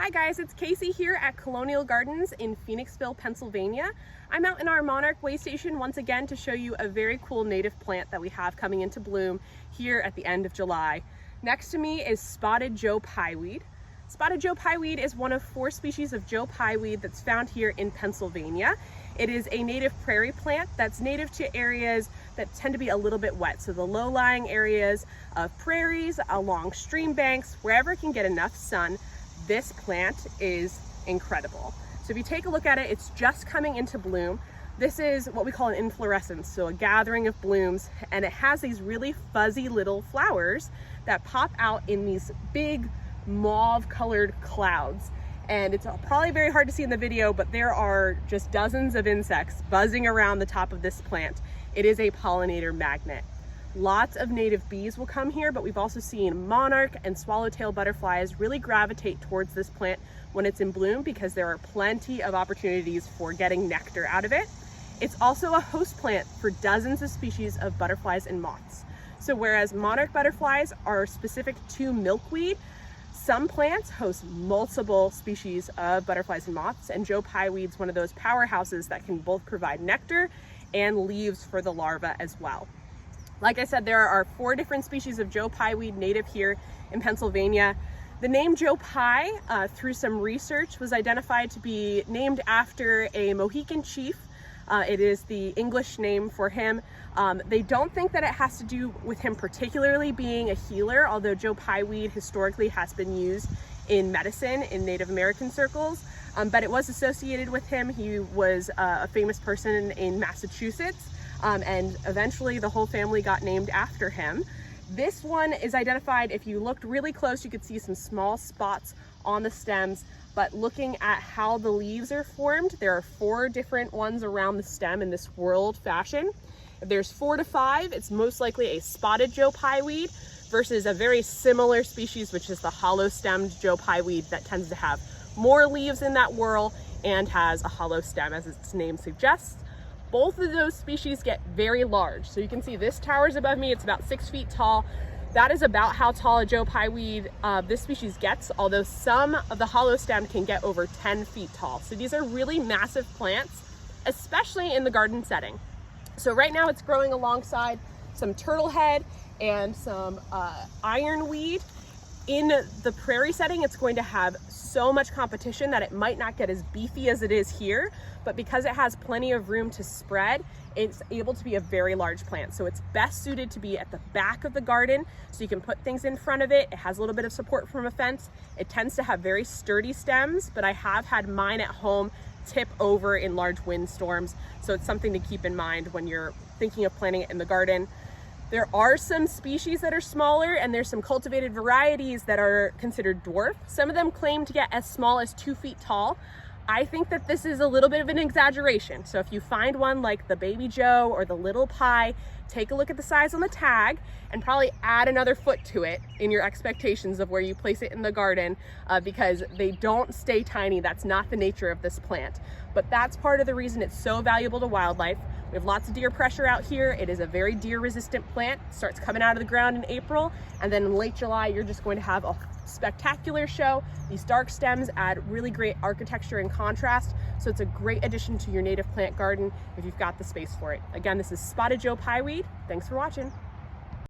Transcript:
Hi guys, it's Casey here at Colonial Gardens in Phoenixville, Pennsylvania. I'm out in our Monarch Waystation once again to show you a very cool native plant that we have coming into bloom here at the end of July. Next to me is Spotted Joe Pye Weed. Spotted Joe Pye Weed is one of 4 species of Joe Pye weed that's found here in Pennsylvania. It is a native prairie plant that's native to areas that tend to be a little bit wet. So the low-lying areas of prairies, along stream banks, wherever it can get enough sun, this plant is incredible. So if you take a look at it, it's just coming into bloom. This is what we call an inflorescence, so a gathering of blooms, and it has these really fuzzy little flowers that pop out in these big mauve colored clouds. And it's probably very hard to see in the video, but there are just dozens of insects buzzing around the top of this plant. It is a pollinator magnet. Lots of native bees will come here, but we've also seen monarch and swallowtail butterflies really gravitate towards this plant when it's in bloom because there are plenty of opportunities for getting nectar out of it. It's also a host plant for dozens of species of butterflies and moths. So whereas monarch butterflies are specific to milkweed, some plants host multiple species of butterflies and moths, and Joe Pye weed's one of those powerhouses that can both provide nectar and leaves for the larva as well. Like I said, there are 4 different species of Joe Pye weed native here in Pennsylvania. The name Joe Pye, through some research, was identified to be named after a Mohican chief. It is the English name for him. They don't think that it has to do with him particularly being a healer, although Joe Pye weed historically has been used in medicine in Native American circles, but it was associated with him. He was a famous person in Massachusetts. And eventually the whole family got named after him. This one is identified, if you looked really close, you could see some small spots on the stems, but looking at how the leaves are formed, there are 4 different ones around the stem in this whorled fashion. If there's 4 to 5, it's most likely a spotted Joe Pye weed versus a very similar species, which is the hollow-stemmed Joe Pye weed that tends to have more leaves in that whorl and has a hollow stem, as its name suggests. Both of those species get very large. So you can see this towers above me, it's about 6 feet tall. That is about how tall a Joe Pye weed this species gets, although some of the hollow stem can get over 10 feet tall. So these are really massive plants, especially in the garden setting. So right now it's growing alongside some turtlehead and some ironweed. In the prairie setting, it's going to have so much competition that it might not get as beefy as it is here, but because it has plenty of room to spread, it's able to be a very large plant. So it's best suited to be at the back of the garden, so you can put things in front of it. It has a little bit of support from a fence. It tends to have very sturdy stems, but I have had mine at home tip over in large windstorms. So it's something to keep in mind when you're thinking of planting it in the garden. There are some species that are smaller, and there's some cultivated varieties that are considered dwarf. Some of them claim to get as small as 2 feet tall. I think that this is a little bit of an exaggeration. So if you find one like the Baby Joe or the Little Pie, take a look at the size on the tag and probably add another foot to it in your expectations of where you place it in the garden, because they don't stay tiny. That's not the nature of this plant. But that's part of the reason it's so valuable to wildlife. We have lots of deer pressure out here. It is a very deer resistant plant. It starts coming out of the ground in April, and then in late July, you're just going to have a spectacular show. These dark stems add really great architecture and contrast, so it's a great addition to your native plant garden if you've got the space for it. Again, this is Spotted Joe Pye Weed. Thanks for watching.